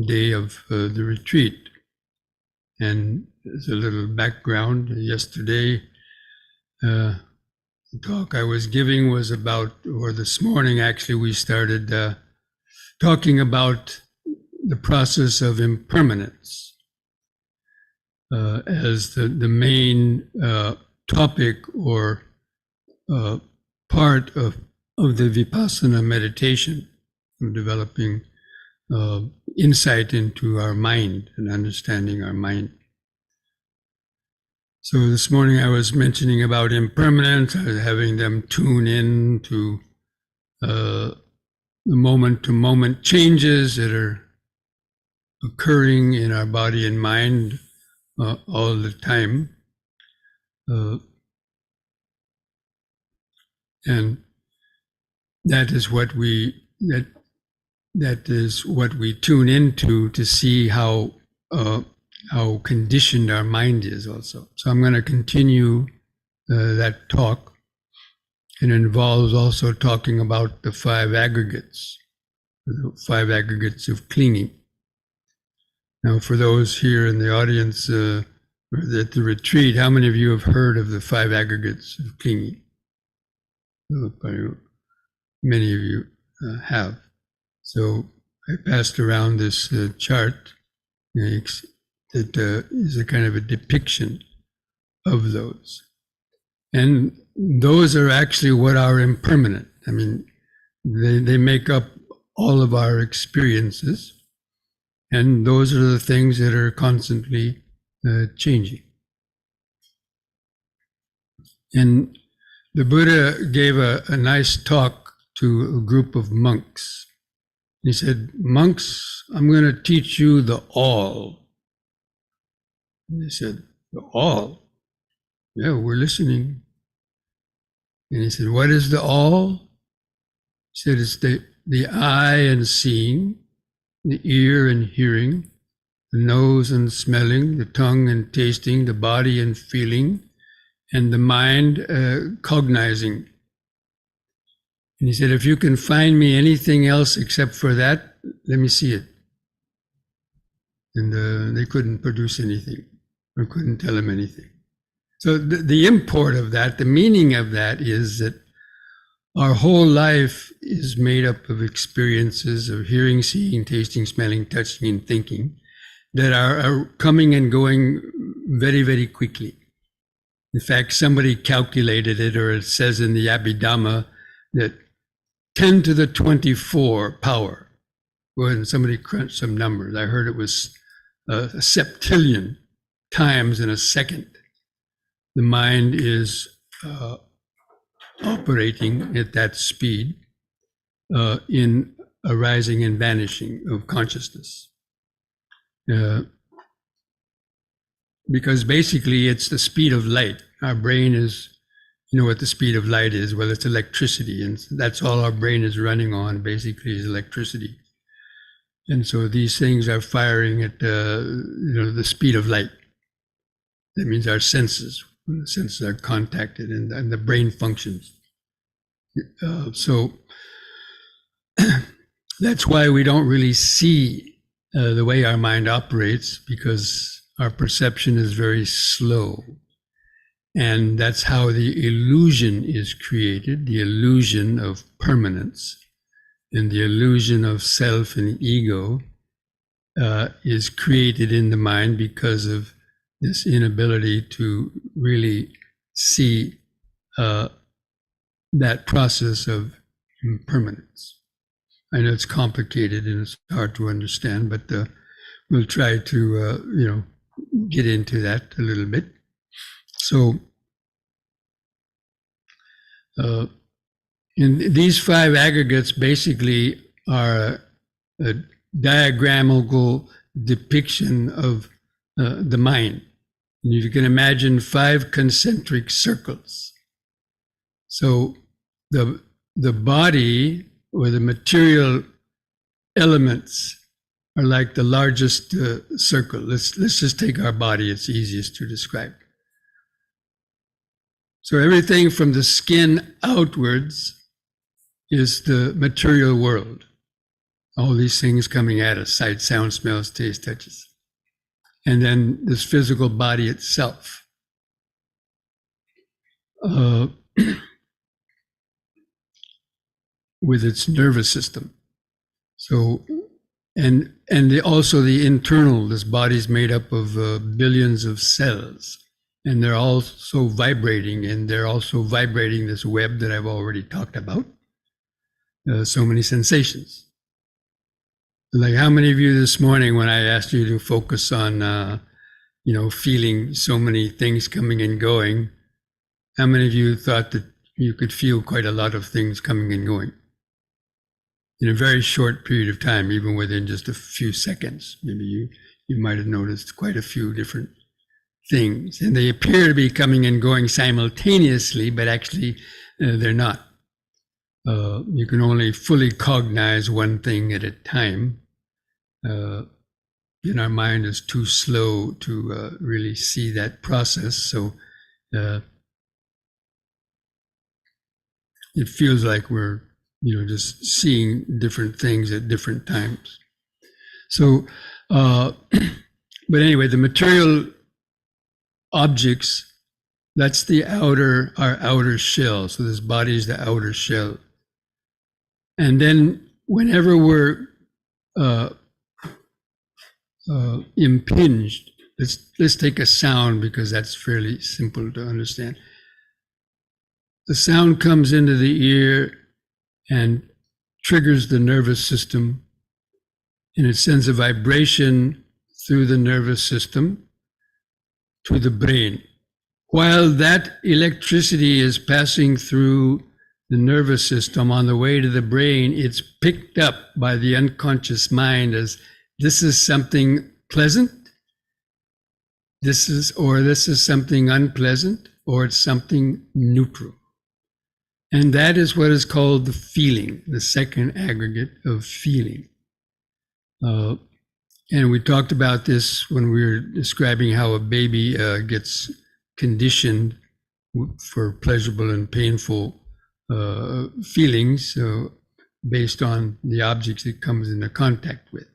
day of the retreat. And as a little background, yesterday, the talk I was giving was about, or this morning actually, we started talking about the process of impermanence as the main topic or part of the Vipassana meditation, of developing insight into our mind and understanding our mind. So this morning I was mentioning about impermanence. I was having them tune in to the moment-to-moment changes that are occurring in our body and mind all the time. And that is what we tune into to see how conditioned our mind is also. So I'm going to continue that talk. It involves also talking about the 5 aggregates, the 5 aggregates of clinging. Now, for those here in the audience at the retreat, how many of you have heard of the 5 aggregates of clinging? Many of you have. So I passed around this chart that is a kind of a depiction of those. And those are actually what are impermanent. I mean, they make up all of our experiences, and those are the things that are constantly changing. And the Buddha gave a nice talk to a group of monks. He said, "Monks, I'm going to teach you the all." And they said, "The all?" "Yeah, we're listening." And he said, "What is the all?" He said, "It's the eye and seeing, the ear and hearing, the nose and smelling, the tongue and tasting, the body and feeling, and the mind cognizing." And he said, "If you can find me anything else except for that, let me see it." And they couldn't produce anything, or couldn't tell him anything. So the import of that, the meaning of that, is that our whole life is made up of experiences of hearing, seeing, tasting, smelling, touching, and thinking that are coming and going very, very quickly. In fact, somebody calculated it, or it says in the Abhidhamma, that 10 to the 24 power. When somebody crunched some numbers, I heard it was a septillion times in a second. The mind is operating at that speed in arising and vanishing of consciousness. Because basically it's the speed of light. Our brain is, you know what the speed of light is? Well, it's electricity, and that's all our brain is running on, basically, is electricity. And so these things are firing at the speed of light. That means our senses, when the senses are contacted, and the brain functions. So that's why we don't really see the way our mind operates, because our perception is very slow. And that's how the illusion is created, the illusion of permanence, and the illusion of self and ego is created in the mind because of this inability to really see that process of impermanence. I know it's complicated and it's hard to understand, but we'll try to get into that a little bit. So, in these 5 aggregates basically are a diagrammal depiction of the mind. And you can imagine 5 concentric circles. So the body, or the material elements, are like the largest circle. Let's just take our body, it's easiest to describe. So everything from the skin outwards is the material world. All these things coming at us: sight, sound, smells, taste, touches. And then this physical body itself. With its nervous system. So, also the internal, this body's made up of billions of cells, and they're also vibrating, this web that I've already talked about. So many sensations. Like, how many of you this morning, when I asked you to focus on, feeling so many things coming and going, how many of you thought that you could feel quite a lot of things coming and going in a very short period of time, even within just a few seconds? Maybe you might have noticed quite a few different things, and they appear to be coming and going simultaneously, but actually they're not. You can only fully cognize one thing at a time. And our mind is too slow to really see that process. So it feels like we're, just seeing different things at different times. So, but anyway, the material objects, that's our outer shell. So this body is the outer shell. And then whenever we're impinged, let's take a sound, because that's fairly simple to understand. The sound comes into the ear and triggers the nervous system, and it sends a vibration through the nervous system to the brain. While that electricity is passing through the nervous system on the way to the brain, it's picked up by the unconscious mind as this is something pleasant, this is something unpleasant, or it's something neutral. And that is what is called the feeling, the second aggregate of feeling. And we talked about this when we were describing how a baby gets conditioned for pleasurable and painful feelings based on the objects it comes into contact with.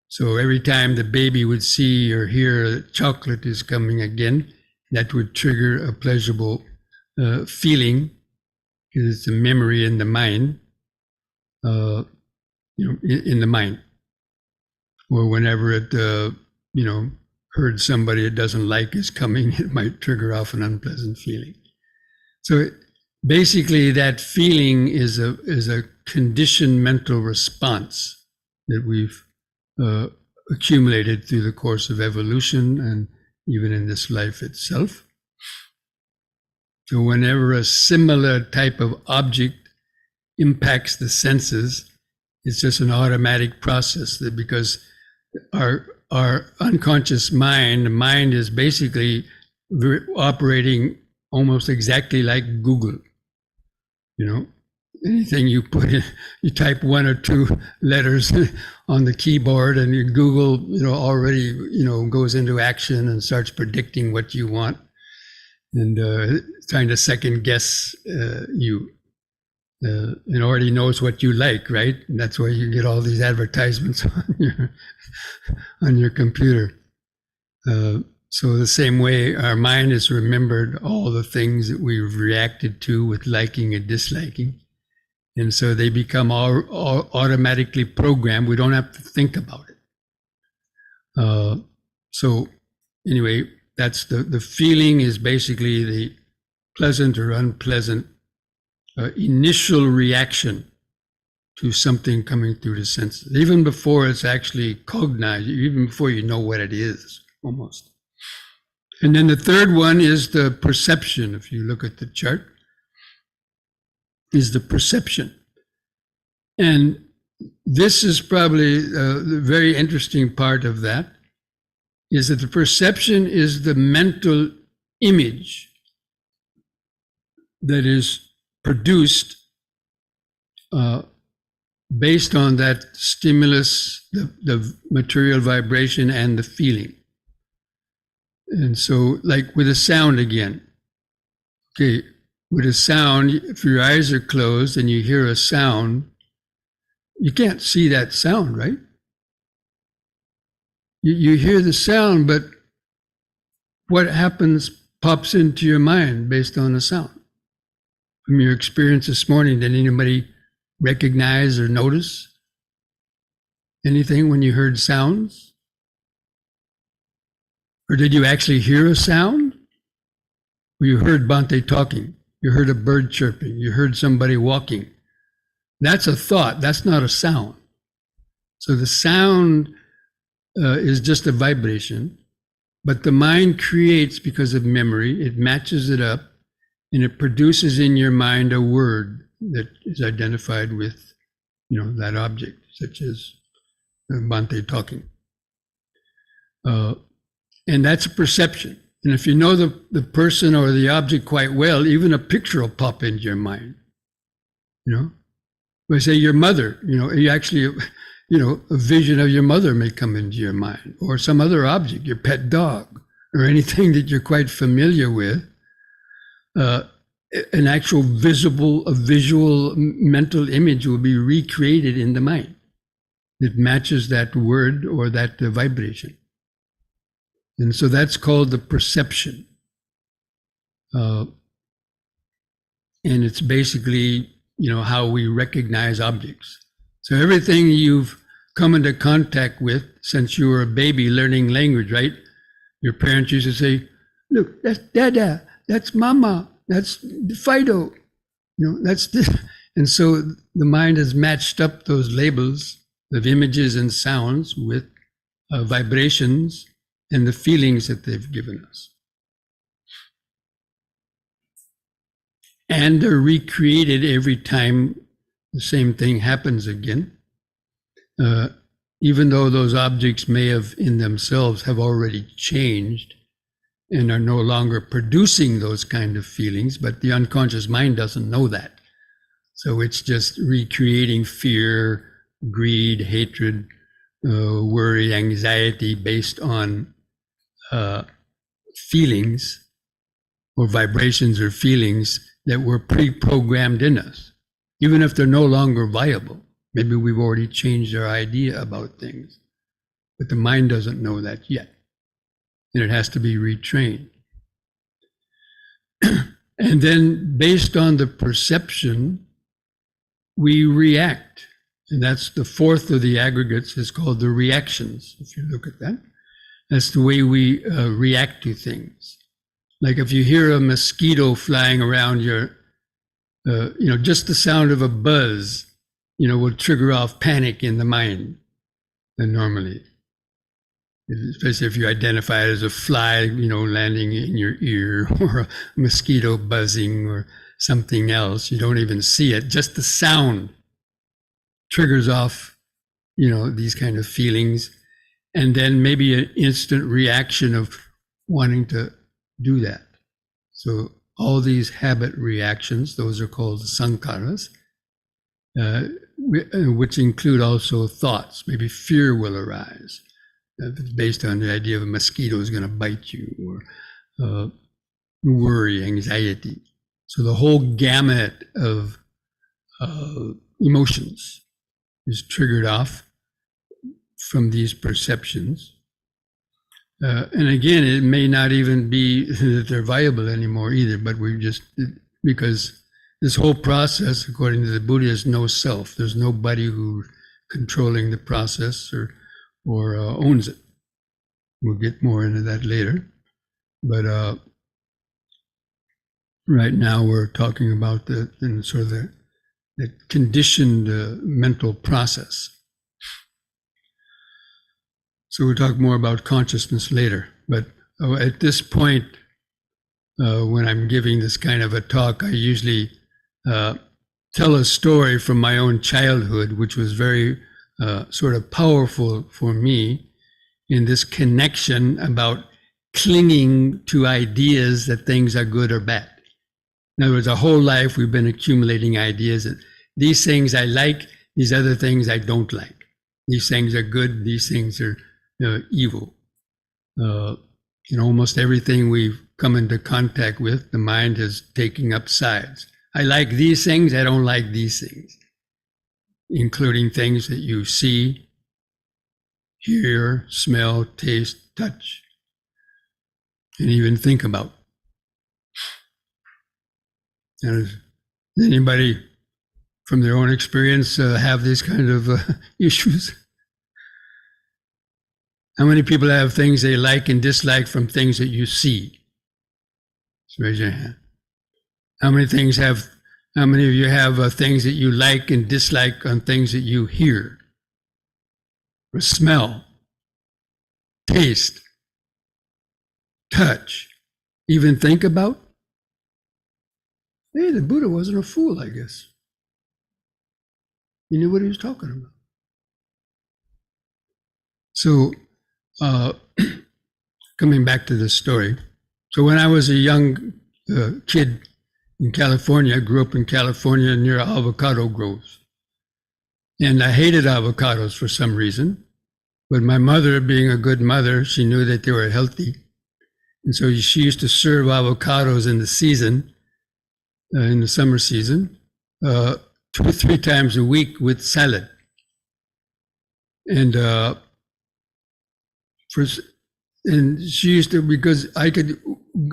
So every time the baby would see or hear that chocolate is coming again, that would trigger a pleasurable feeling, because it's a memory in the mind, in the mind. Or whenever it, heard somebody it doesn't like is coming, it might trigger off an unpleasant feeling. So basically, that feeling is a conditioned mental response that we've accumulated through the course of evolution and even in this life itself. So whenever a similar type of object impacts the senses, it's just an automatic process, that because our unconscious mind, the mind is basically operating almost exactly like Google. Anything you put in, you type one or two letters on the keyboard, and your Google, already, goes into action and starts predicting what you want, and trying to second guess you, and already knows what you like, right? And that's why you get all these advertisements on your computer. So the same way, our mind has remembered all the things that we've reacted to with liking and disliking. And so they become all automatically programmed. We don't have to think about it. So anyway, that's the feeling is basically the pleasant or unpleasant initial reaction to something coming through the senses, even before it's actually cognized, even before you know what it is, almost. And then the third one is the perception. If you look at the chart, is the perception. And this is probably the very interesting part of that, is that the perception is the mental image that is produced based on that stimulus, the material vibration and the feeling. And so, like with a sound again, okay, with a sound, if your eyes are closed and you hear a sound, You can't see that sound, right? You hear the sound, but what happens pops into your mind based on the sound. From your experience this morning, did anybody recognize or notice anything when you heard sounds? Or did you actually hear a sound? Or you heard Bhante talking, you heard a bird chirping, you heard somebody walking. That's a thought, that's not a sound. So the sound is just a vibration, but the mind creates because of memory, it matches it up, and it produces in your mind a word that is identified with, that object, such as Bhante talking. And that's a perception. And if you know the person or the object quite well, even a picture will pop into your mind. I say your mother, you actually, a vision of your mother may come into your mind, or some other object, your pet dog, or anything that you're quite familiar with. An actual visual mental image will be recreated in the mind that matches that word or that vibration. And so that's called the perception. And it's basically, how we recognize objects. So everything you've come into contact with since you were a baby learning language, right? Your parents used to say, look, that's Dada, that's Mama, that's Fido, that's this. And so the mind has matched up those labels of images and sounds with vibrations and the feelings that they've given us. And they're recreated every time the same thing happens again, even though those objects may have in themselves have already changed and are no longer producing those kind of feelings, but the unconscious mind doesn't know that. So it's just recreating fear, greed, hatred, worry, anxiety based on feelings or vibrations or feelings that were pre-programmed in us, even if they're no longer viable. Maybe we've already changed our idea about things, but the mind doesn't know that yet, and it has to be retrained. And then based on the perception, we react. And that's the fourth of the aggregates, is called the reactions, if you look at that. That's the way we react to things. Like if you hear a mosquito flying around your, just the sound of a buzz, will trigger off panic in the mind normally. Especially if you identify it as a fly, landing in your ear, or a mosquito buzzing or something else. You don't even see it. Just the sound triggers off, these kind of feelings. And then maybe an instant reaction of wanting to do that. So all these habit reactions, those are called sankharas, which include also thoughts. Maybe fear will arise, based on the idea of a mosquito is going to bite you, or worry, anxiety. So the whole gamut of emotions is triggered off from these perceptions. And again, it may not even be that they're viable anymore either, but because this whole process, according to the Buddha, is no self. There's nobody who's controlling the process or owns it. We'll get more into that later. But right now we're talking about the conditioned mental process. So we'll talk more about consciousness later. But at this point, when I'm giving this kind of a talk, I usually tell a story from my own childhood, which was very sort of powerful for me in this connection about clinging to ideas that things are good or bad. In other words, our whole life we've been accumulating ideas that these things I like, these other things I don't like. These things are good, these things are evil. Almost everything we've come into contact with, the mind is taking up sides. I like these things, I don't like these things. including things that you see, hear, smell, taste, touch, and even think about. And does anybody from their own experience have these kind of issues? How many people have things they like and dislike from things that you see? Just raise your hand. How many of you have things that you like and dislike on things that you hear, or smell, taste, touch, even think about? Hey, the Buddha wasn't a fool, I guess. He knew what he was talking about. So, coming back to this story. So when I was a young kid in California, I grew up in California near avocado groves. And I hated avocados for some reason. But my mother, being a good mother, she knew that they were healthy. And so she used to serve avocados in the season, in the summer season, 2 or 3 times a week with salad. And she used to, because I could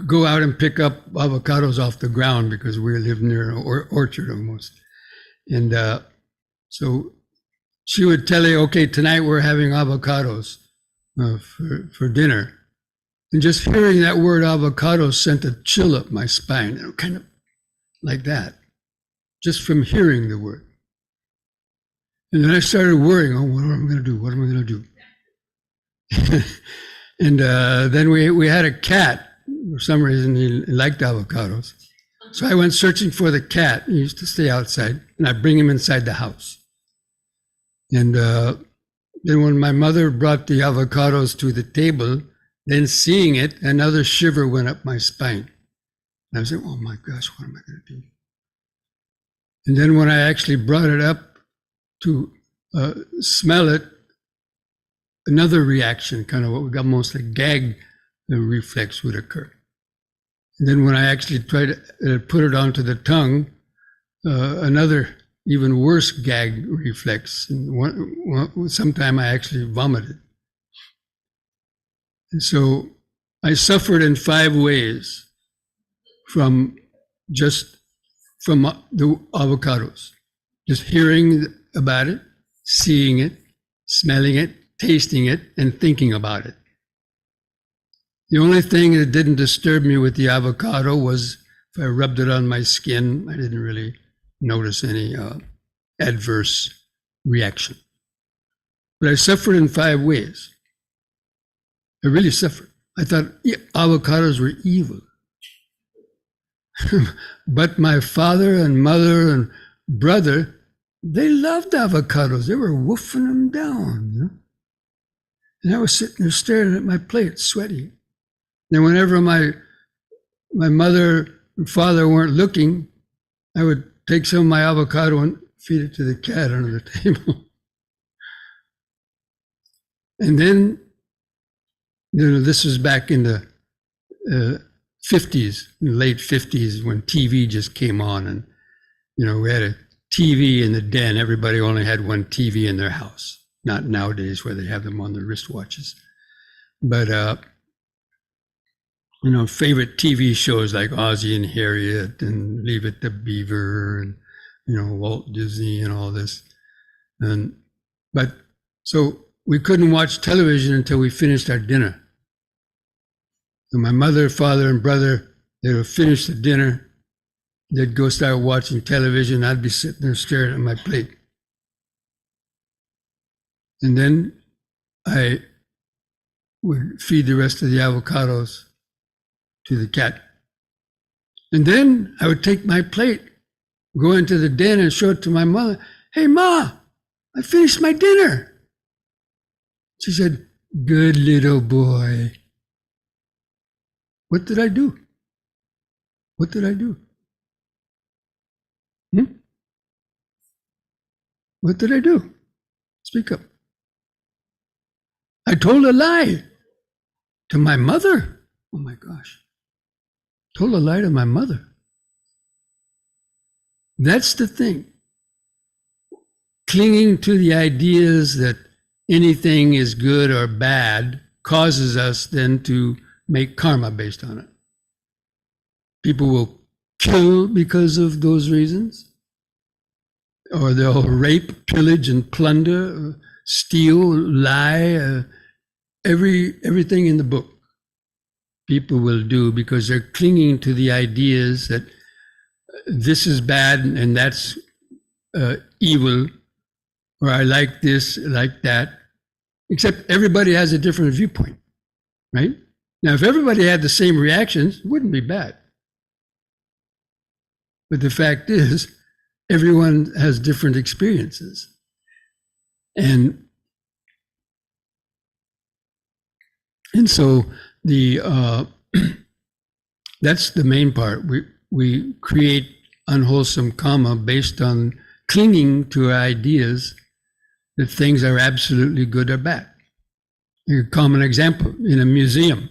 go out and pick up avocados off the ground because we lived near an orchard almost. And so she would tell you, okay, tonight we're having avocados for dinner. And just hearing that word avocado sent a chill up my spine, kind of like that, just from hearing the word. And then I started worrying, oh, what am I going to do? What am I going to do? And then we had a cat. For some reason, he liked avocados. So I went searching for the cat. He used to stay outside, and I'd bring him inside the house. And then when my mother brought the avocados to the table, then seeing it, another shiver went up my spine. And I was like, oh my gosh, what am I going to do? And then when I actually brought it up to smell it, another reaction, kind of what we got almost a gag reflex would occur. And then when I actually tried to put it onto the tongue, another even worse gag reflex. And sometime I actually vomited. And so I suffered in 5 ways from the avocados. Just hearing about it, seeing it, smelling it, tasting it, and thinking about it. The only thing that didn't disturb me with the avocado was if I rubbed it on my skin, I didn't really notice any adverse reaction. But I suffered in 5 ways. I really suffered. I thought avocados were evil. But my father and mother and brother, they loved avocados. They were wolfing them down. You know? And I was sitting there staring at my plate, sweaty. And whenever my mother and father weren't looking, I would take some of my avocado and feed it to the cat under the table. And then, this was back in the 50s, in the late 50s, when TV just came on. And, we had a TV in the den. Everybody only had one TV in their house. Not nowadays where they have them on their wristwatches. But, favorite TV shows like Ozzie and Harriet and Leave It to Beaver and, Walt Disney and all this. But so we couldn't watch television until we finished our dinner. So my mother, father, and brother, they would finish the dinner. They'd go start watching television. I'd be sitting there staring at my plate. And then I would feed the rest of the avocados to the cat. And then I would take my plate, go into the den and show it to my mother. Hey, Ma, I finished my dinner. She said, good little boy. What did I do? What did I do? What did I do? Speak up. I told a lie to my mother. Oh my gosh. Told a lie to my mother. That's the thing. clinging to the ideas that anything is good or bad causes us then to make karma based on it. People will kill because of those reasons, or they'll rape, pillage, and plunder, steal, lie, everything in the book. People will do because they're clinging to the ideas that this is bad and that's evil, or I like this, like that. Except everybody has a different viewpoint, right? Now, if everybody had the same reactions, it wouldn't be bad. But the fact is, everyone has different experiences. And so the that's the main part. We create unwholesome karma based on clinging to our ideas that things are absolutely good or bad. A common example in a museum,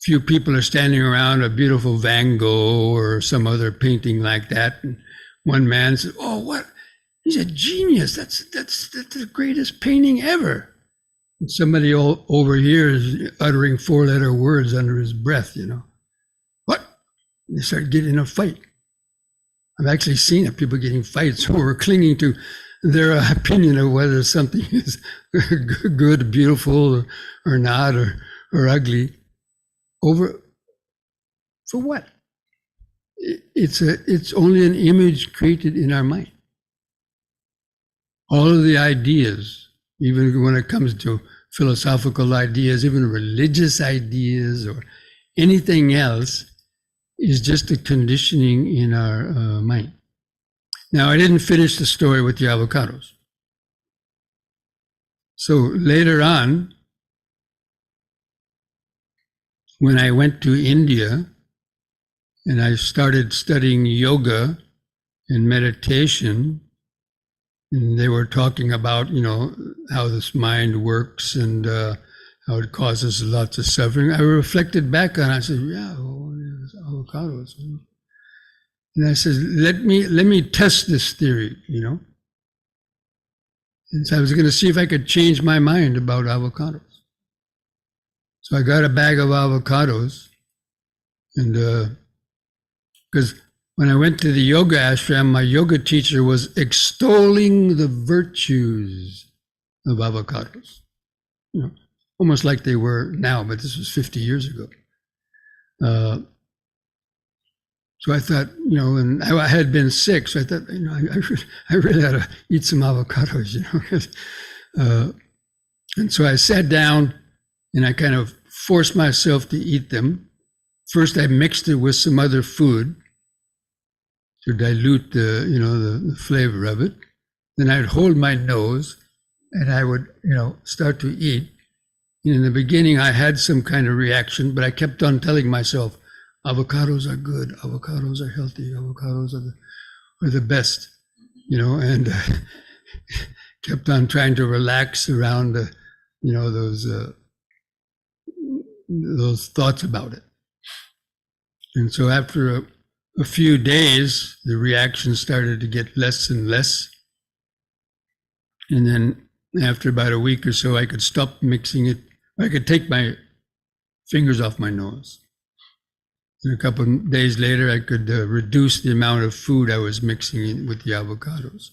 few people are standing around a beautiful Van Gogh or some other painting like that, and one man says, "Oh, what? He's a genius. That's the greatest painting ever." And somebody over here is uttering 4-letter words under his breath. What? And they start getting in a fight. I've actually seen it. People getting fights over clinging to their opinion of whether something is good, beautiful, or not, or ugly. For what? It's only an image created in our mind. All of the ideas, even when it comes to philosophical ideas, even religious ideas or anything else, is just a conditioning in our mind. Now, I didn't finish the story with the avocados. So later on, when I went to India and I started studying yoga and meditation, and they were talking about, how this mind works and how it causes lots of suffering, I reflected back on it. I said, yeah, well, avocados. And I said, let me test this theory, And so I was going to see if I could change my mind about avocados. So I got a bag of avocados, and because when I went to the yoga ashram, my yoga teacher was extolling the virtues of avocados, almost like they were now, but this was 50 years ago. So I thought, and I had been sick, so I thought, I really ought to eat some avocados, and so I sat down and I kind of forced myself to eat them. First, I mixed it with some other food to dilute the flavor of it. Then I'd hold my nose and I would, start to eat. And in the beginning, I had some kind of reaction, but I kept on telling myself, avocados are good, avocados are healthy, avocados are the best, and kept on trying to relax around, those thoughts about it. And so after a few days, the reaction started to get less and less. And then after about a week or so, I could stop mixing it. I could take my fingers off my nose. And a couple of days later, I could reduce the amount of food I was mixing in with the avocados.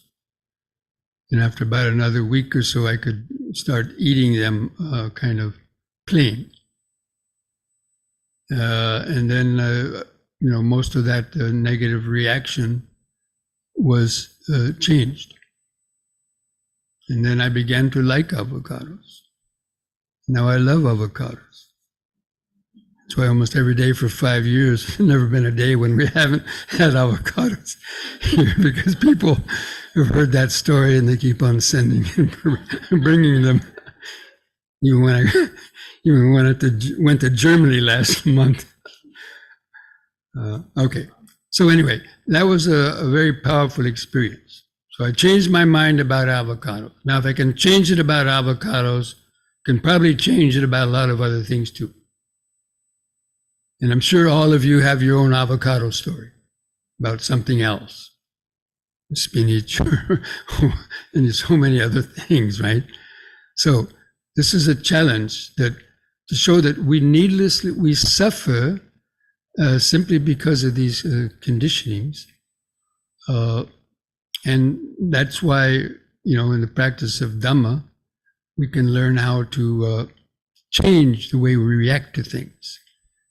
And after about another week or so, I could start eating them kind of plain. And then, most of that negative reaction was changed. And then I began to like avocados. Now I love avocados. That's why almost every day for 5 years, there's never been a day when we haven't had avocados here, because people have heard that story and they keep on sending and bringing them. Even when I went to Germany last month. Okay, so anyway, that was a very powerful experience. So I changed my mind about avocados. Now, if I can change it about avocados, I can probably change it about a lot of other things too. And I'm sure all of you have your own avocado story about something else. spinach, and so many other things, right? So this is a challenge that to show that we suffer simply because of these conditionings, and that's why in the practice of Dhamma we can learn how to change the way we react to things,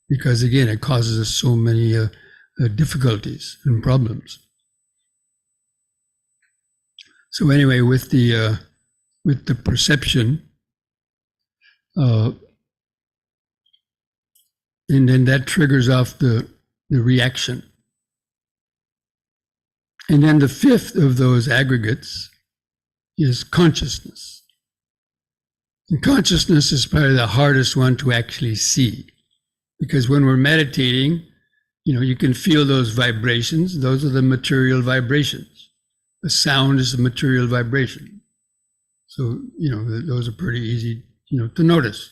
because again it causes us so many difficulties and problems. So anyway, with the perception, and then that triggers off the reaction. And then the fifth of those aggregates is consciousness. And consciousness is probably the hardest one to actually see, because when we're meditating, you can feel those vibrations. Those are the material vibrations. The sound is a material vibration. So, those are pretty easy, to notice.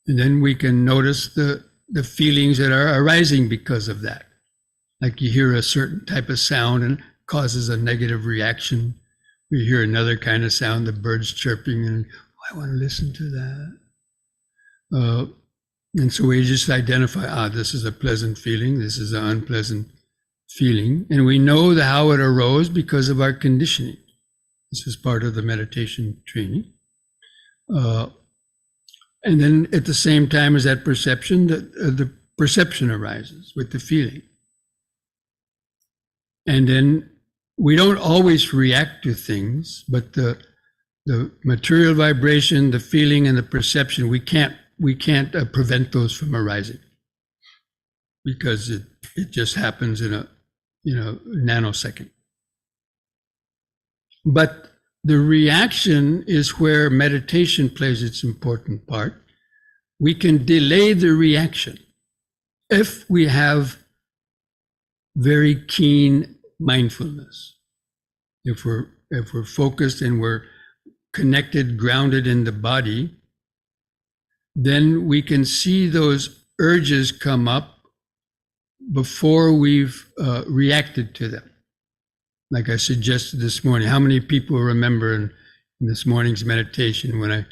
And then we can notice the feelings that are arising because of that. Like you hear a certain type of sound and it causes a negative reaction. You hear another kind of sound, the birds chirping, and I want to listen to that. And so we just identify, this is a pleasant feeling, this is an unpleasant feeling. And we know how it arose because of our conditioning. This is part of the meditation training. And then at the same time as that perception, the perception arises with the feeling. And then we don't always react to things, but the material vibration, the feeling, and the perception, we can't prevent those from arising, because it just happens in a nanosecond. But the reaction is where meditation plays its important part. We can delay the reaction if we have very keen mindfulness. If we're focused and we're connected, grounded in the body, then we can see those urges come up before we've reacted to them. Like I suggested this morning, how many people remember in this morning's meditation when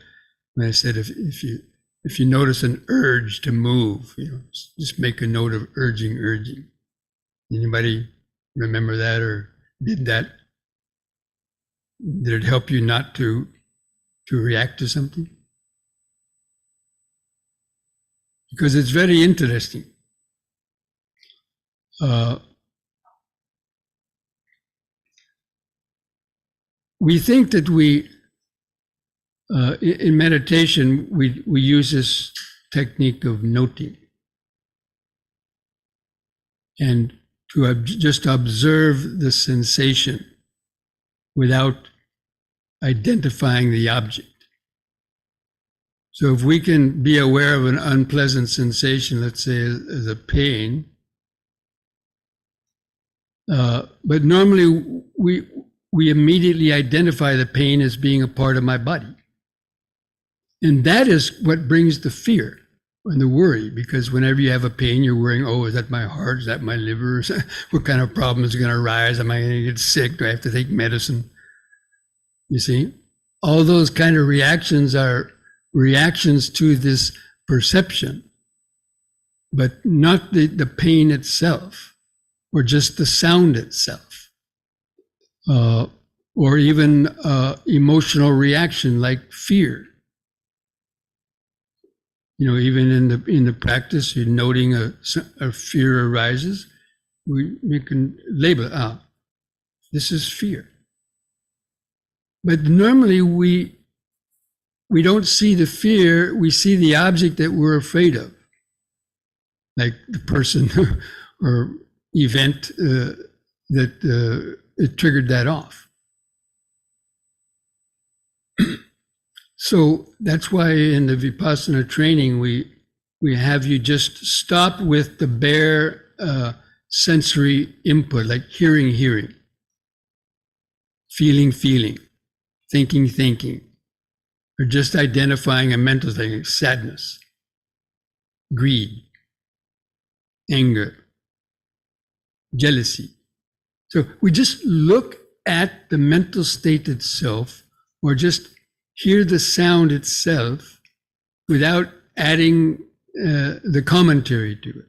I said if you notice an urge to move, just make a note of urging. Anybody remember that or did that? Did it help you not to react to something? Because it's very interesting. We think that in meditation, we use this technique of noting and to just observe the sensation without identifying the object. So if we can be aware of an unpleasant sensation, let's say as a pain, but normally we immediately identify the pain as being a part of my body. And that is what brings the fear and the worry, because whenever you have a pain, you're worrying, is that my heart? Is that my liver? What kind of problem is going to arise? Am I going to get sick? Do I have to take medicine? You see, all those kind of reactions are reactions to this perception, but not the pain itself, or just the sound itself. Or even emotional reaction like fear. Even in the practice, you're noting a fear arises, we can label it, this is fear. But normally we don't see the fear, we see the object that we're afraid of, like the person or event that it triggered that off. So that's why in the Vipassana training, we have you just stop with the bare sensory input, like hearing, feeling, thinking, or just identifying a mental thing like sadness, greed, anger, jealousy, So we just look at the mental state itself, or just hear the sound itself without adding the commentary to it.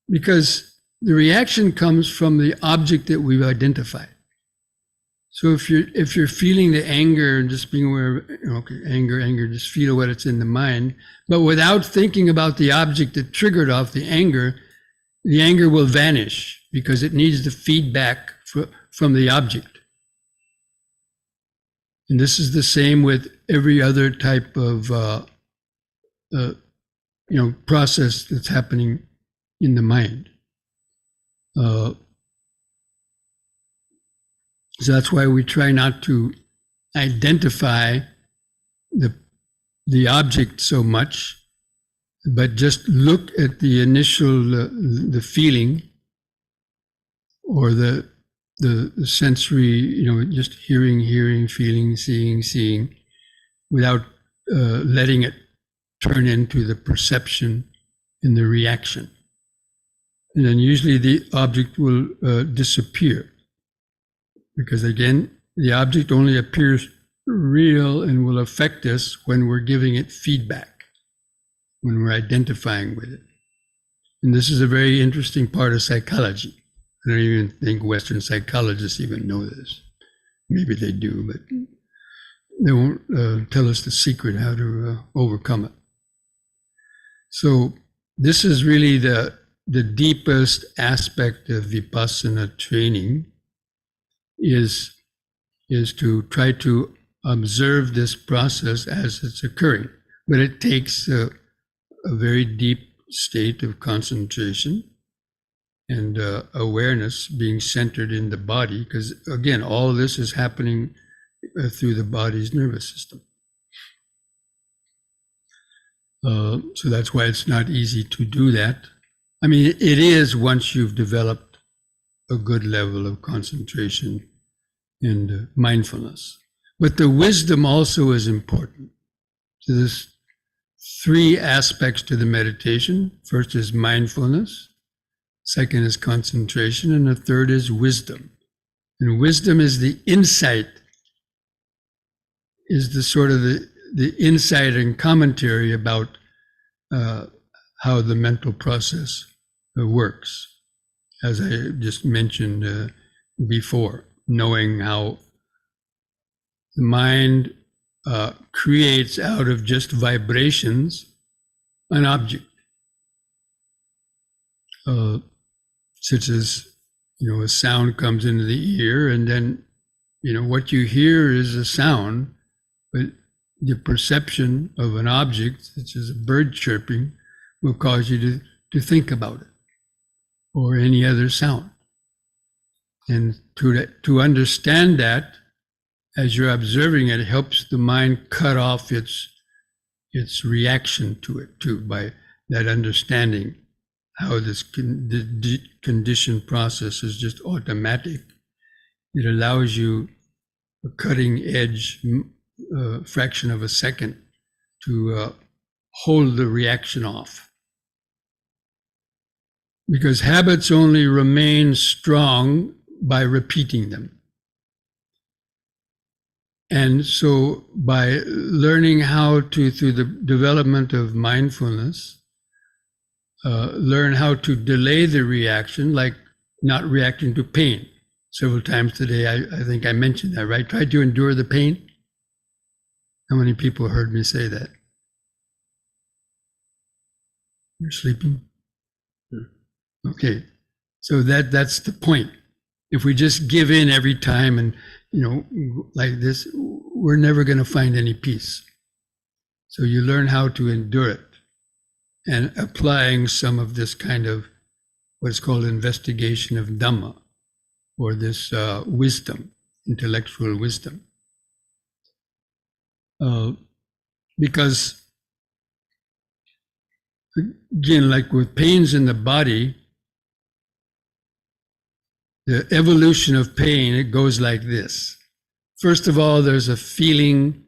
Because the reaction comes from the object that we've identified. So if you're feeling the anger and just being aware of, okay, anger, just feel what it's in the mind, but without thinking about the object that triggered off the anger will vanish because it needs the feedback from the object. And this is the same with every other type of process that's happening in the mind. So that's why we try not to identify the object so much, but just look at the initial the feeling or the sensory, just hearing, feeling, seeing, without letting it turn into the perception and the reaction. And then usually the object will disappear. Because again, the object only appears real and will affect us when we're giving it feedback, when we're identifying with it. And this is a very interesting part of psychology. I don't even think Western psychologists even know this. Maybe they do, but they won't tell us the secret how to overcome it. So this is really the deepest aspect of Vipassana training, is to try to observe this process as it's occurring. But it takes a very deep state of concentration and awareness, being centered in the body, because again, all of this is happening through the body's nervous system. So that's why it's not easy to do that. I mean, it is once you've developed a good level of concentration and mindfulness. But the wisdom also is important. So there's three aspects to the meditation. First is mindfulness, second is concentration, and the third is wisdom. And wisdom is the insight, is the sort of the insight and commentary about how the mental process works, as I just mentioned before, knowing how the mind creates out of just vibrations an object, such as, a sound comes into the ear, and then, what you hear is a sound, but the perception of an object, such as a bird chirping, will cause you to think about it, or any other sound. And to understand that, as you're observing it, helps the mind cut off its reaction to it too, by that understanding how this conditioned process is just automatic. It allows you a cutting edge fraction of a second to hold the reaction off. Because habits only remain strong by repeating them. And so by learning how to, through the development of mindfulness, learn how to delay the reaction, like not reacting to pain. Several times today, I think I mentioned that, right? Try to endure the pain. How many people heard me say that? You're sleeping? Okay, so that's the point. If we just give in every time and, like this, we're never going to find any peace. So you learn how to endure it, and applying some of this kind of what's called investigation of Dhamma, or this wisdom, intellectual wisdom. Because, again, like with pains in the body, the evolution of pain, it goes like this. First of all, there's a feeling,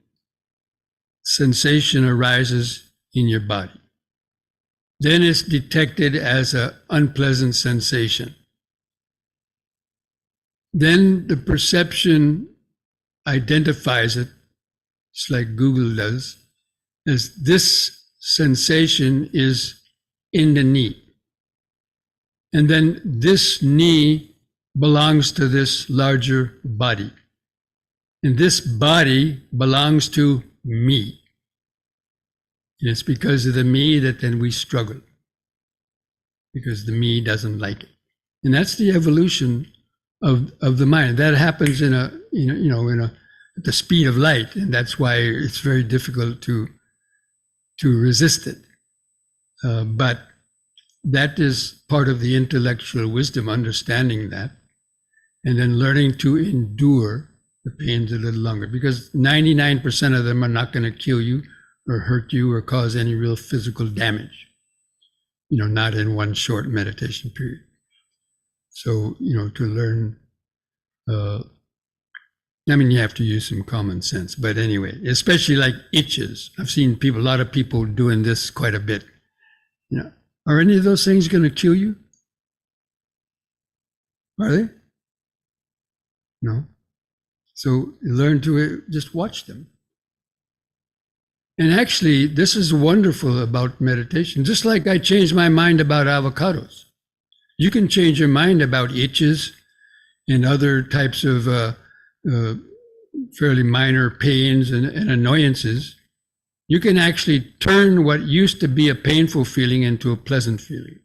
sensation arises in your body. Then it's detected as an unpleasant sensation. then the perception identifies it, it's like Google does, as this sensation is in the knee. And then this knee belongs to this larger body. And this body belongs to me. And it's because of the me that then we struggle, because the me doesn't like it. And that's the evolution of the mind. That happens at the speed of light, and that's why it's very difficult to resist it. But that is part of the intellectual wisdom, understanding that, and then learning to endure the pains a little longer, because 99% of them are not going to kill you or hurt you or cause any real physical damage, not in one short meditation period. So, to learn, you have to use some common sense, but anyway, especially like itches. I've seen a lot of people doing this quite a bit. Are any of those things going to kill you? Are they? No. So learn to just watch them. And actually, this is wonderful about meditation. Just like I changed my mind about avocados. You can change your mind about itches and other types of fairly minor pains and annoyances. You can actually turn what used to be a painful feeling into a pleasant feeling.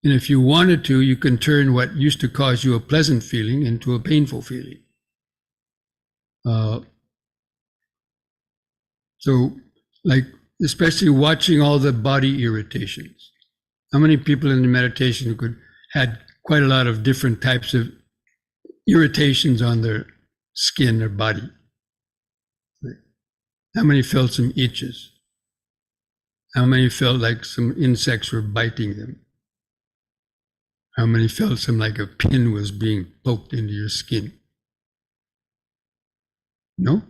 And if you wanted to, you can turn what used to cause you a pleasant feeling into a painful feeling. So, like, especially watching all the body irritations. How many people in the meditation had quite a lot of different types of irritations on their skin or body? How many felt some itches? How many felt like some insects were biting them? How many felt some like a pin was being poked into your skin? No?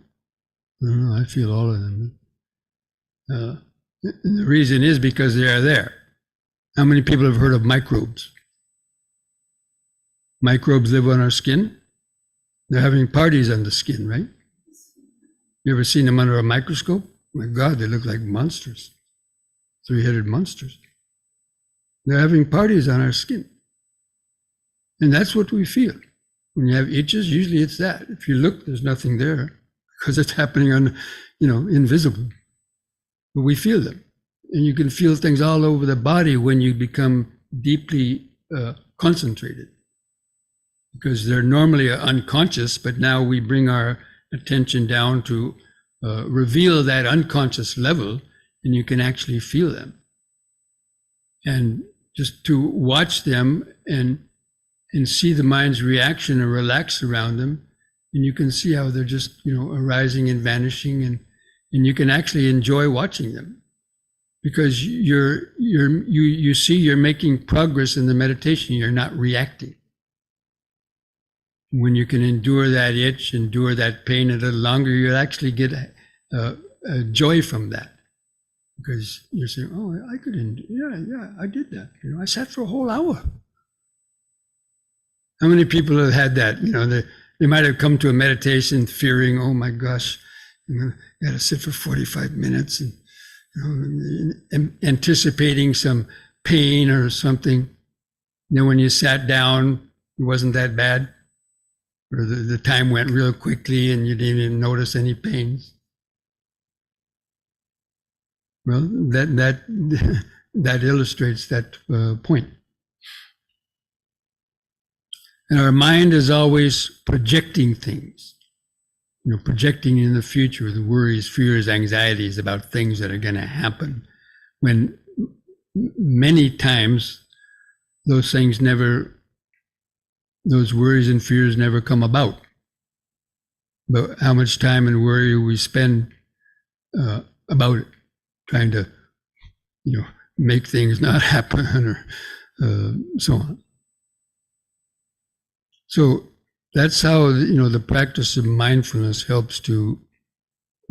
I feel all of them. And the reason is because they are there. How many people have heard of microbes? Microbes live on our skin. They're having parties on the skin, right? You ever seen them under a microscope? My God, they look like monsters. Three-headed monsters. They're having parties on our skin. And that's what we feel. When you have itches, usually it's that. If you look, there's nothing there because it's happening on, invisible. But we feel them. And you can feel things all over the body when you become deeply concentrated. Because they're normally unconscious, but now we bring our attention down to reveal that unconscious level, and you can actually feel them. And just to watch them and see the mind's reaction and relax around them, and you can see how they're just, arising and vanishing, and you can actually enjoy watching them. Because you see you're making progress in the meditation, you're not reacting. When you can endure that itch, endure that pain a little longer, you'll actually get a joy from that. Because you're saying, oh, I could I did that. I sat for a whole hour. How many people have had that? They might have come to a meditation fearing, oh my gosh, I got to sit for 45 minutes and anticipating some pain or something. Then when you sat down, it wasn't that bad. Or the time went real quickly and you didn't even notice any pains. Well, that illustrates that point. And our mind is always projecting things, projecting in the future, the worries, fears, anxieties about things that are going to happen, when many times those worries and fears never come about. But how much time and worry we spend about it, trying to, make things not happen or so on. So that's how, the practice of mindfulness helps to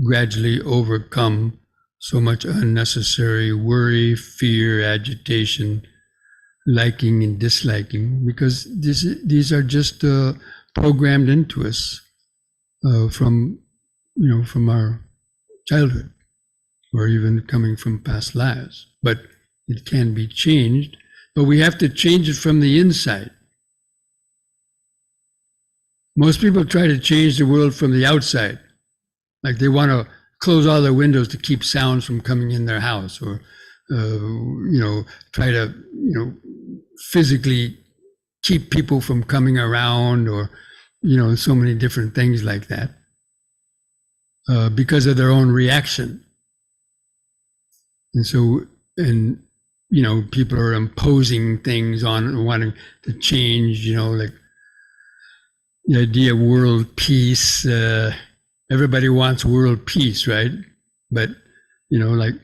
gradually overcome so much unnecessary worry, fear, agitation, liking and disliking, because these are just programmed into us from our childhood, or even coming from past lives. But it can be changed, but we have to change it from the inside. Most people try to change the world from the outside. Like they want to close all their windows to keep sounds from coming in their house, or try to physically keep people from coming around, or so many different things like that, because of their own reaction. And people are imposing things on, wanting to change, like the idea of world peace. Everybody wants world peace, right? But like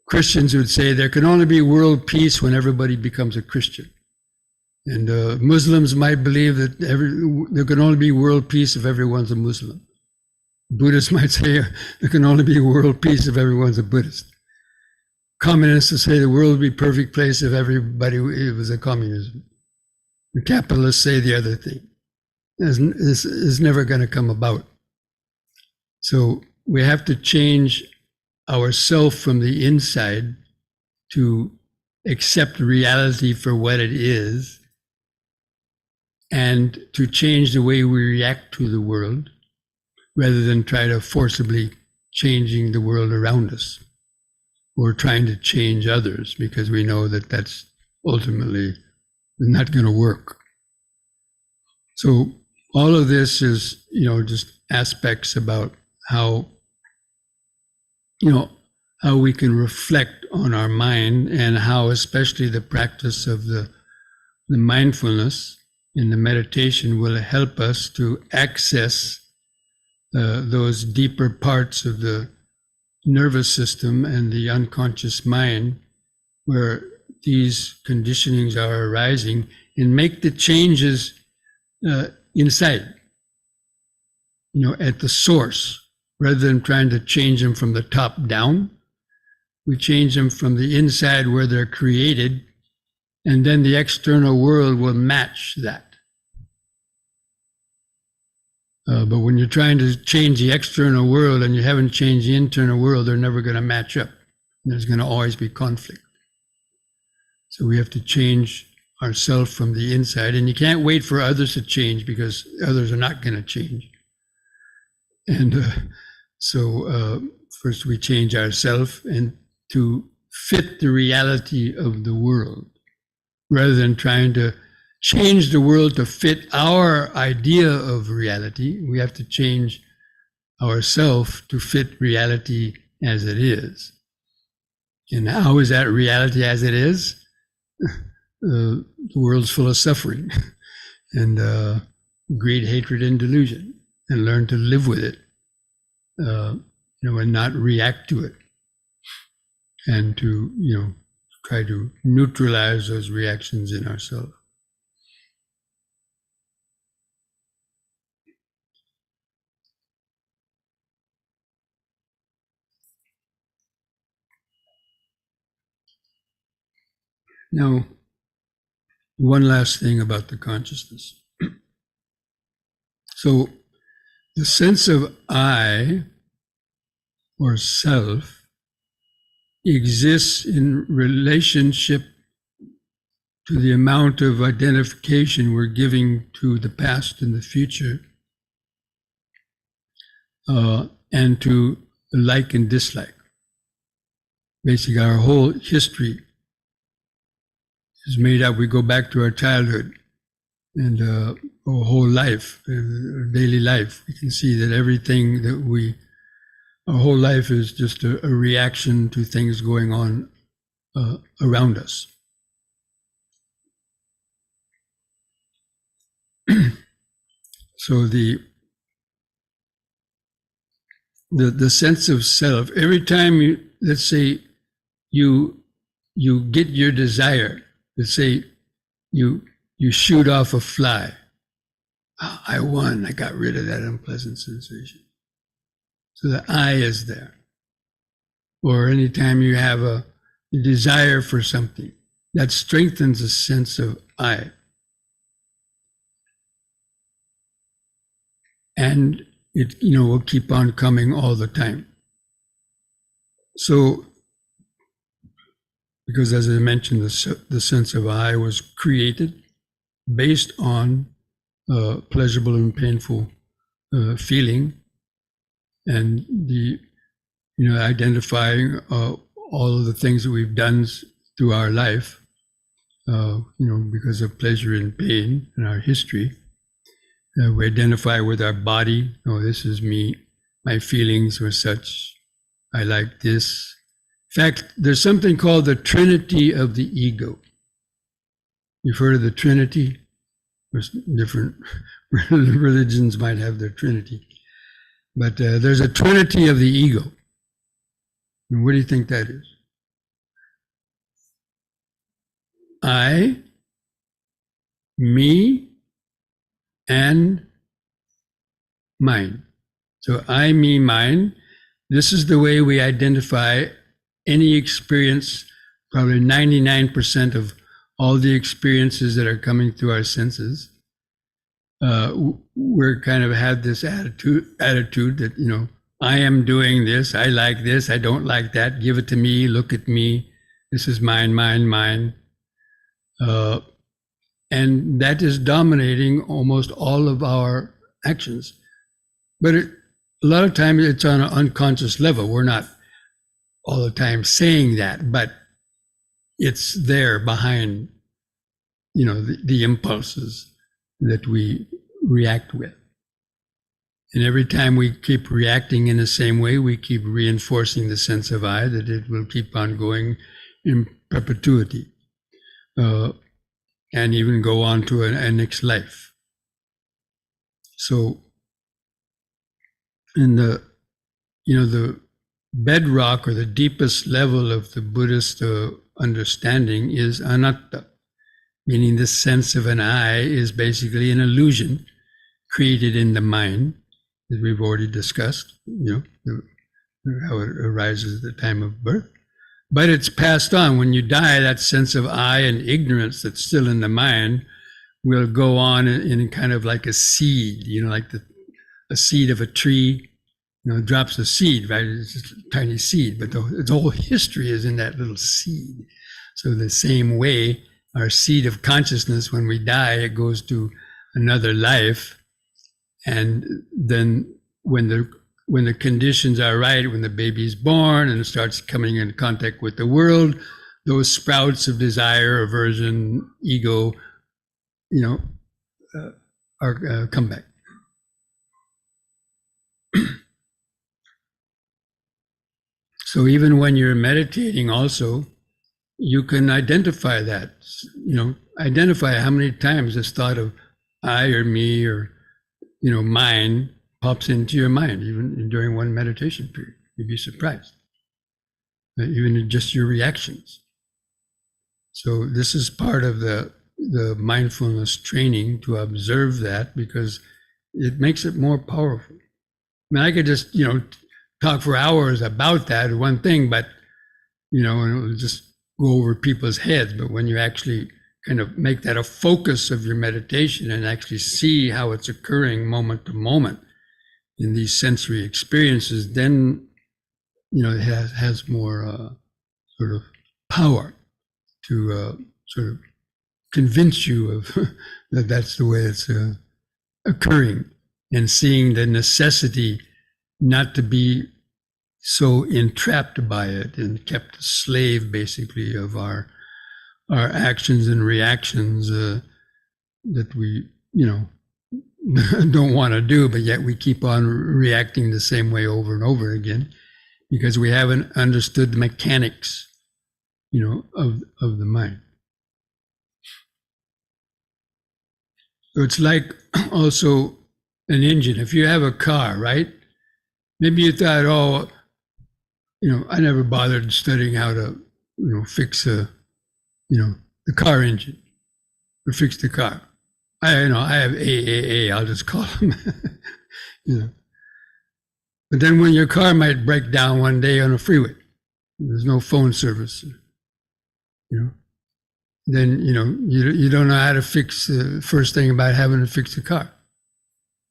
Christians would say, there can only be world peace when everybody becomes a Christian. And Muslims might believe that there can only be world peace if everyone's a Muslim. Buddhists might say there can only be world peace if everyone's a Buddhist. Communists will say the world would be a perfect place if everybody was a communism. The capitalists say the other thing. This is never going to come about. So we have to change ourselves from the inside to accept reality for what it is, and to change the way we react to the world, rather than try to forcibly changing the world around us, or trying to change others, because we know that that's ultimately not going to work. So all of this is, just aspects about how we can reflect on our mind, and how especially the practice of the mindfulness and the meditation will help us to access those deeper parts of the nervous system and the unconscious mind, where these conditionings are arising, and make the changes inside, at the source, rather than trying to change them from the top down. We change them from the inside where they're created, and then the external world will match that. But when you're trying to change the external world and you haven't changed the internal world, they're never going to match up. There's going to always be conflict. So we have to change ourselves from the inside, and you can't wait for others to change, because others are not going to change. And so first we change ourselves, and to fit the reality of the world, rather than trying to change the world to fit our idea of reality. We have to change ourselves to fit reality as it is. And how is that reality as it is? The world's full of suffering and greed, hatred, and delusion, and learn to live with it, and not react to it, and to try to neutralize those reactions in ourselves. Now, one last thing about the consciousness. So the sense of I, or self, exists in relationship to the amount of identification we're giving to the past and the future, and to like and dislike. Basically, our whole history is made up. We go back to our childhood and our whole life, our daily life. We can see that everything that our whole life is just a reaction to things going on around us. So the sense of self, every time let's say you get your desire, let's say you shoot off a fly. Oh, I won, I got rid of that unpleasant sensation. So the I is there. Or anytime you have a desire for something, that strengthens a sense of I. and it will keep on coming all the time. So, because as I mentioned, the sense of I was created based on pleasurable and painful feeling, and the identifying all of the things that we've done through our life, because of pleasure and pain in our history. We identify with our body. Oh, this is me. My feelings were such. I like this. In fact, there's something called the Trinity of the ego. You've heard of the Trinity? There's different religions might have their Trinity. But there's a Trinity of the ego. And what do you think that is? I, me, and mine. So I, me, mine. This is the way we identify any experience. Probably 99% of all the experiences that are coming through our senses. We're kind of had this attitude that, I am doing this, I like this, I don't like that, give it to me, look at me, this is mine, mine, mine. And that is dominating almost all of our actions. But a lot of times it's on an unconscious level. We're not all the time saying that, but it's there behind, the impulses that we react with. And every time we keep reacting in the same way, we keep reinforcing the sense of I, that it will keep on going in perpetuity, and even go on to a next life. So, in the bedrock or the deepest level of the Buddhist understanding is anatta, meaning the sense of an I is basically an illusion created in the mind, as we've already discussed, how it arises at the time of birth. But it's passed on. When you die, that sense of I and ignorance that's still in the mind will go on in kind of like a seed, like a seed of a tree, drops a seed, right? It's just a tiny seed, but its whole history is in that little seed. So the same way, our seed of consciousness, when we die, it goes to another life. And then when the conditions are right, when the baby's born and it starts coming into contact with the world, those sprouts of desire, aversion, ego, are come back. So even when you're meditating also, you can identify that, identify how many times this thought of I or me or, mine pops into your mind, even during one meditation period. You'd be surprised, even in just your reactions. So this is part of the mindfulness training, to observe that, because it makes it more powerful. I mean, I could just, talk for hours about that one thing, but, and it will just go over people's heads. But when you actually kind of make that a focus of your meditation and actually see how it's occurring moment to moment in these sensory experiences, then, it has more sort of power to sort of convince you of that that's the way it's occurring, and seeing the necessity not to be so entrapped by it and kept a slave, basically, of our actions and reactions that we, don't want to do, but yet we keep on reacting the same way over and over again, because we haven't understood the mechanics, of the mind. So it's like also an engine. If you have a car, right? Maybe you thought, I never bothered studying how to, fix the car engine or fix the car. I have AAA, I'll just call them, But then when your car might break down one day on a freeway, there's no phone service, then, you don't know how to fix the first thing about having to fix the car.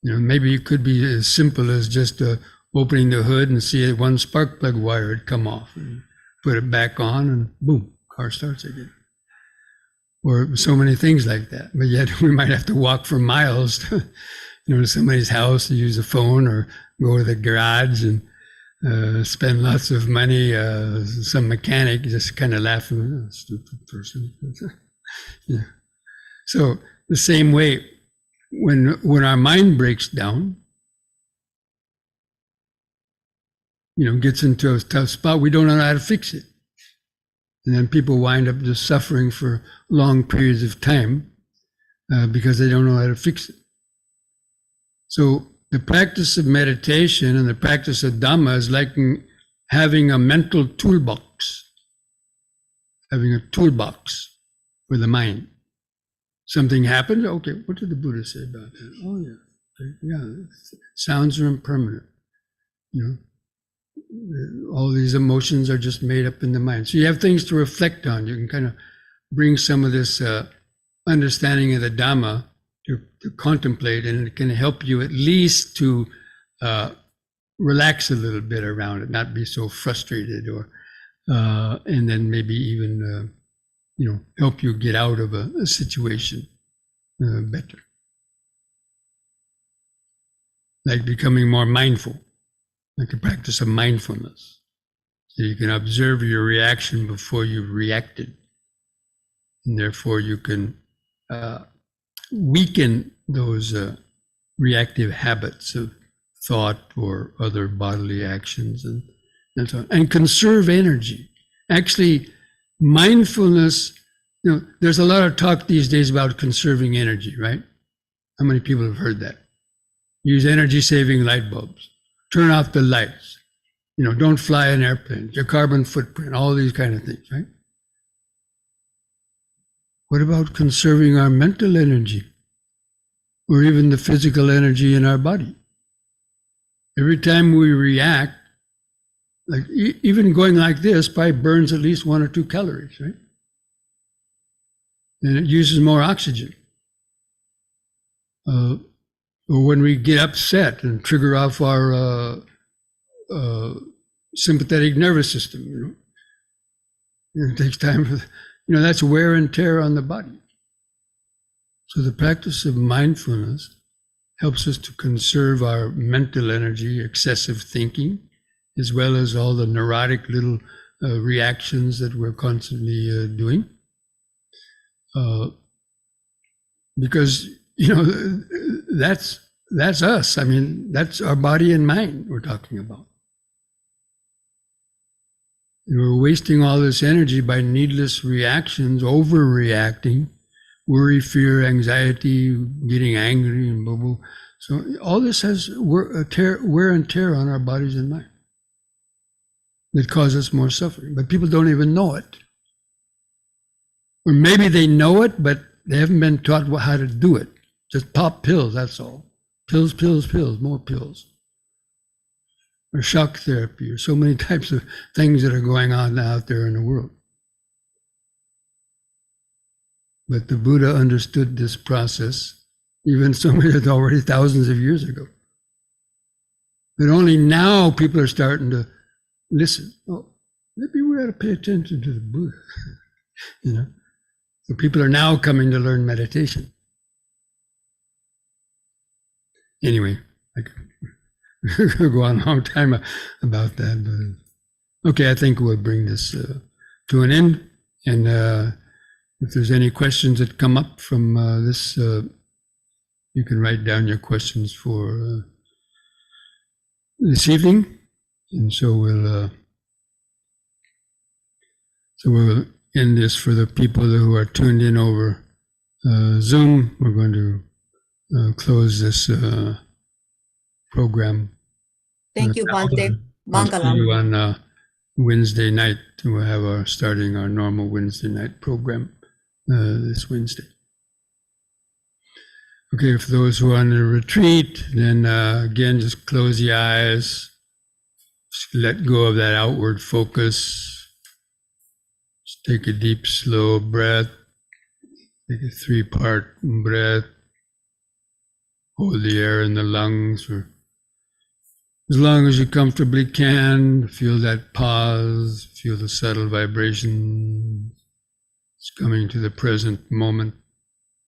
Maybe it could be as simple as just opening the hood and see one spark plug wire had come off, and put it back on, and boom, car starts again. Or so many things like that. But yet we might have to walk for miles to somebody's house to use a phone, or go to the garage and spend lots of money. Some mechanic just kind of laughing, stupid person. Yeah. So the same way, when our mind breaks down, gets into a tough spot, we don't know how to fix it. And then people wind up just suffering for long periods of time because they don't know how to fix it. So the practice of meditation and the practice of Dhamma is like having a mental toolbox, having a toolbox for the mind. Something happens, okay, what did the Buddha say about that? Oh yeah, sounds are impermanent. All these emotions are just made up in the mind. So you have things to reflect on. You can kind of bring some of this understanding of the Dhamma to contemplate, and it can help you at least to relax a little bit around it, not be so frustrated, or and then maybe even help you get out of a situation better. Like becoming more mindful, like a practice of mindfulness. So you can observe your reaction before you've reacted, and therefore you can weaken those reactive habits of thought or other bodily actions, and so on, and conserve energy. Actually, mindfulness, there's a lot of talk these days about conserving energy, right? How many people have heard that? Use energy-saving light bulbs. Turn off the lights. Don't fly an airplane. Your carbon footprint, all these kind of things, right? What about conserving our mental energy, or even the physical energy in our body? Every time we react, like even going like this probably burns at least 1 or 2 calories, right? And it uses more oxygen. Or when we get upset and trigger off our sympathetic nervous system, it takes time for, that's wear and tear on the body. So the practice of mindfulness helps us to conserve our mental energy, excessive thinking, as well as all the neurotic little reactions that we're constantly doing. Because, that's us. I mean, that's our body and mind we're talking about. We're wasting all this energy by needless reactions, overreacting, worry, fear, anxiety, getting angry, and blah, blah. So all this has wear and tear on our bodies and mind that causes more suffering. But people don't even know it. Or maybe they know it, but they haven't been taught how to do it. Just pop pills, that's all. Pills, pills, pills, more pills. Or shock therapy, or so many types of things that are going on out there in the world. But the Buddha understood this process, even so many already thousands of years ago. But only now people are starting to listen. Oh, maybe we ought to pay attention to the Buddha. So people are now coming to learn meditation. Anyway, I could go on a long time about that. But okay, I think we'll bring this to an end. And if there's any questions that come up from this, you can write down your questions for this evening. And so we'll end this for the people who are tuned in over Zoom. We're going to close this program. Thank you, Bhante. I'll see you on Wednesday night. We'll have starting our normal Wednesday night program this Wednesday. Okay, for those who are on the retreat, then again, just close the eyes. Just let go of that outward focus. Just take a deep, slow breath. Take a 3-part breath. hold the air in the lungs for as long as you comfortably can. Feel that pause, feel the subtle vibration. It's coming to the present moment.